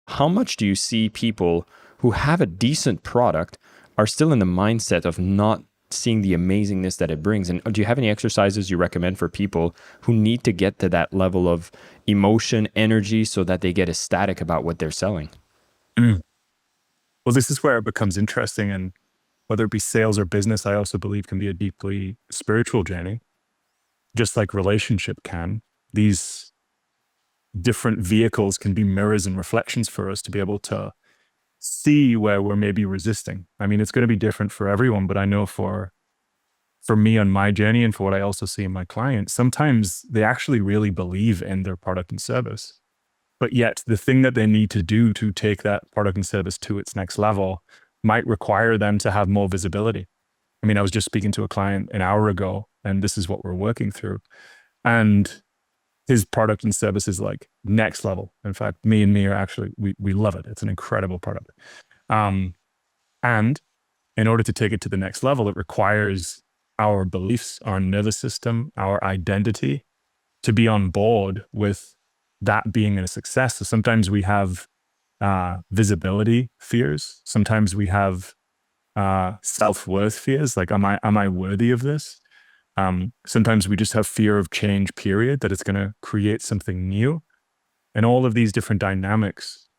how much do you see people who have a decent product are still in the mindset of not seeing the amazingness that it brings? And do you have any exercises you recommend for people who need to get to that level of emotion, energy, so that they get ecstatic about what they're selling? Mm. Well, this is where it becomes interesting. And whether it be sales or business, I also believe can be a deeply spiritual journey, just like relationship can. These different vehicles can be mirrors and reflections for us to be able to see where we're maybe resisting. I mean, it's going to be different for everyone, but I know for me on my journey and for what I also see in my clients, sometimes they actually really believe in their product and service. But yet the thing that they need to do to take that product and service to its next level might require them to have more visibility. I mean, I was just speaking to a client an hour ago, and this is what we're working through. And his product and service is like next level. In fact, me are actually, we love it. It's an incredible product. Um, and in order to take it to the next level, it requires our beliefs, our nervous system, our identity to be on board with that being a success. So sometimes we have visibility fears. Sometimes we have self-worth fears. Like, am I worthy of this? Sometimes we just have fear of change, period, that it's going to create something new. And all of these different dynamics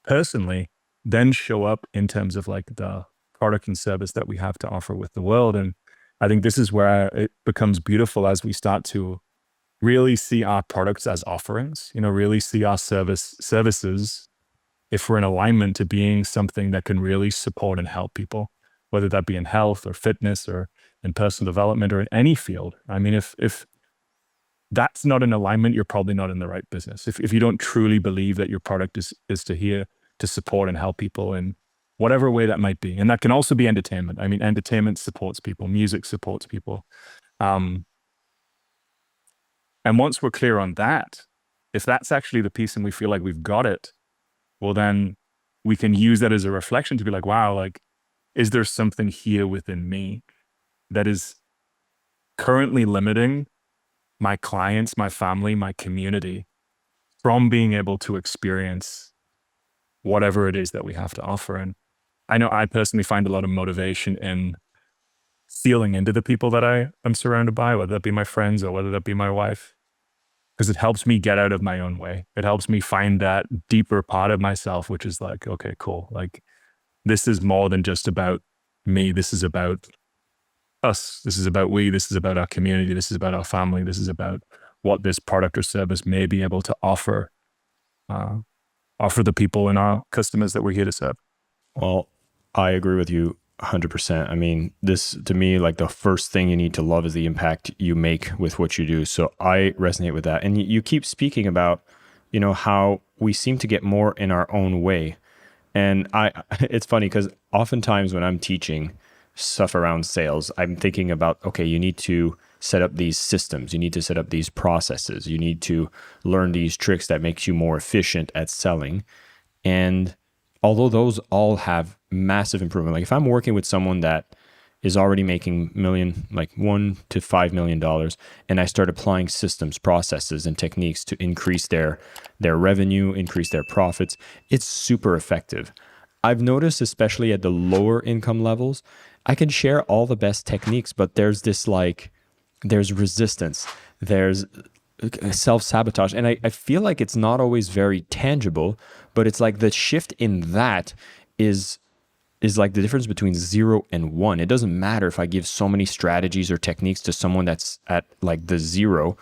personally then show up in terms of like the product and service that we have to offer with the world. And I think this is where it becomes beautiful as we start to really see our products as offerings, really see our services, if we're in alignment to being something that can really support and help people, whether that be in health or fitness or in personal development or in any field. I mean, if that's not in alignment, you're probably not in the right business. If you don't truly believe that your product is to support and help people in whatever way that might be. And that can also be entertainment. I mean, entertainment supports people, music supports people. Um, and once we're clear on that, if that's actually the piece and we feel like we've got it, well, then we can use that as a reflection to be like, wow, like, is there something here within me that is currently limiting my clients, my family, my community from being able to experience whatever it is that we have to offer? And I know I personally find a lot of motivation in feeling into the people that I am surrounded by, whether that be my friends or whether that be my wife, because it helps me get out of my own way. It helps me find that deeper part of myself, which is like, okay, cool. Like, this is more than just about me. This is about us. This is about we. This is about our community. This is about our family. This is about what this product or service may be able to uh, offer the people and our customers that we're here to serve. Well, I agree with you 100%. I mean, this to me, like the first thing you need to love is the impact you make with what you do. So I resonate with that. And you keep speaking about, how we seem to get more in our own way. And it's funny because oftentimes when I'm teaching stuff around sales, I'm thinking about, okay, you need to set up these systems, you need to set up these processes, you need to learn these tricks that makes you more efficient at selling. And although those all have massive improvement, like if I'm working with someone that is already making like $1 to $5 million, and I start applying systems, processes, and techniques to increase their revenue, increase their profits, it's super effective. I've noticed, especially at the lower income levels, I can share all the best techniques, but there's resistance, there's self-sabotage. And I feel like it's not always very tangible, but it's like the shift in that is like the difference between 0 and 1. It doesn't matter if I give so many strategies or techniques to someone that's at like the 0.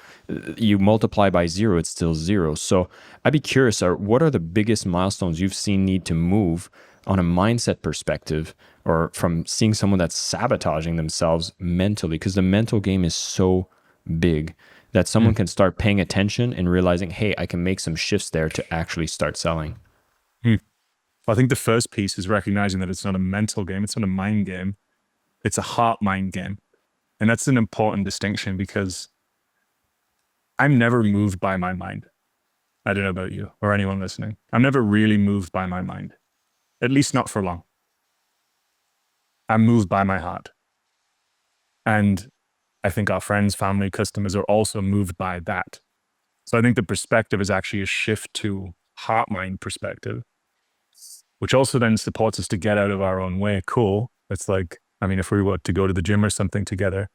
You multiply by 0, it's still 0. So I'd be curious, what are the biggest milestones you've seen need to move on a mindset perspective, or from seeing someone that's sabotaging themselves mentally? Because the mental game is so big that someone can start paying attention and realizing, hey, I can make some shifts there to actually start selling. I think the first piece is recognizing that it's not a mental game. It's not a mind game. It's a heart-mind game. And that's an important distinction because I'm never moved by my mind. I don't know about you or anyone listening. I'm never really moved by my mind, at least not for long. I'm moved by my heart. And I think our friends, family, customers are also moved by that. So I think the perspective is actually a shift to heart-mind perspective, which also then supports us to get out of our own way. Cool. It's like, I mean, if we were to go to the gym or something together,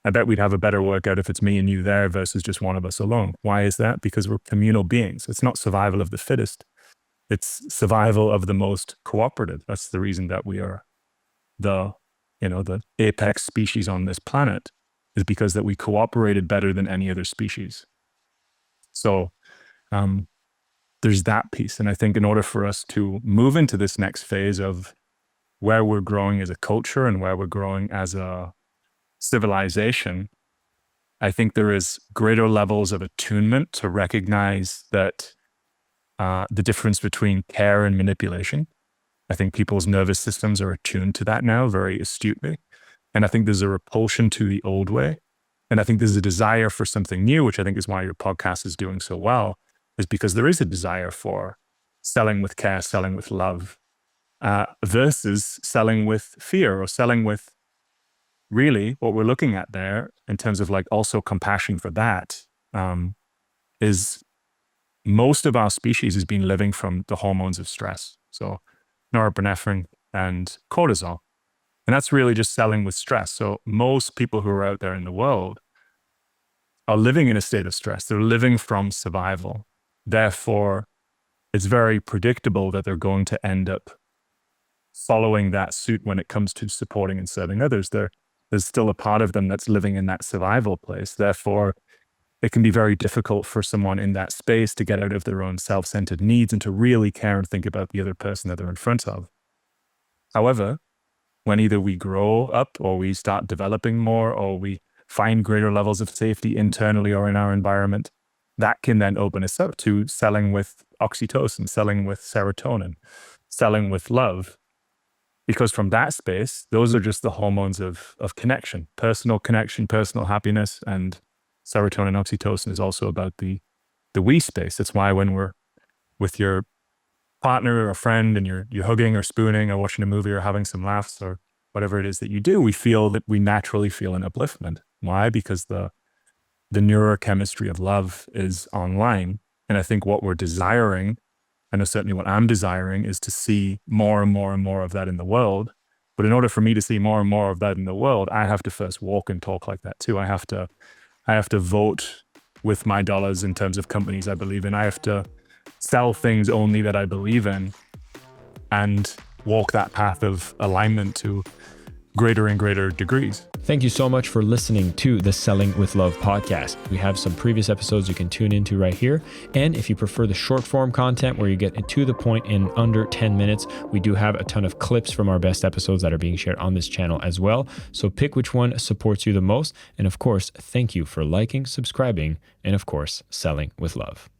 I bet we'd have a better workout if it's me and you there versus just one of us alone. Why is that? Because we're communal beings. It's not survival of the fittest. It's survival of the most cooperative. That's the reason that we are the apex species on this planet, is because that we cooperated better than any other species. So there's that piece. And I think in order for us to move into this next phase of where we're growing as a culture and where we're growing as a civilization, I think there is greater levels of attunement to recognize that the difference between care and manipulation. I think people's nervous systems are attuned to that now very astutely. And I think there's a repulsion to the old way. And I think there's a desire for something new, which I think is why your podcast is doing so well, is because there is a desire for selling with care, selling with love, versus selling with fear, or selling with really what we're looking at there in terms of like also compassion for that, is most of our species has been living from the hormones of stress. So norepinephrine and cortisol. And that's really just selling with stress. So most people who are out there in the world are living in a state of stress. They're living from survival. Therefore, it's very predictable that they're going to end up following that suit when it comes to supporting and serving others. There's still a part of them that's living in that survival place. Therefore, it can be very difficult for someone in that space to get out of their own self-centered needs and to really care and think about the other person that they're in front of. However, when either we grow up or we start developing more or we find greater levels of safety internally or in our environment, that can then open us up to selling with oxytocin, selling with serotonin, selling with love. Because from that space, those are just the hormones of connection, personal happiness, and serotonin, oxytocin is also about the we space. That's why when we're with your partner or a friend and you're hugging or spooning or watching a movie or having some laughs or whatever it is that you do, we naturally feel an upliftment. Why? Because the neurochemistry of love is online. And I think what we're desiring, I know certainly what I'm desiring, is to see more and more and more of that in the world. But in order for me to see more and more of that in the world, I have to first walk and talk like that too. I have to vote with my dollars in terms of companies I believe in. I have to sell things only that I believe in and walk that path of alignment to greater and greater degrees. Thank you so much for listening to the Selling with Love podcast. We have some previous episodes you can tune into right here. And if you prefer the short form content where you get to the point in under 10 minutes, we do have a ton of clips from our best episodes that are being shared on this channel as well. So pick which one supports you the most. And of course, thank you for liking, subscribing, and of course, selling with love.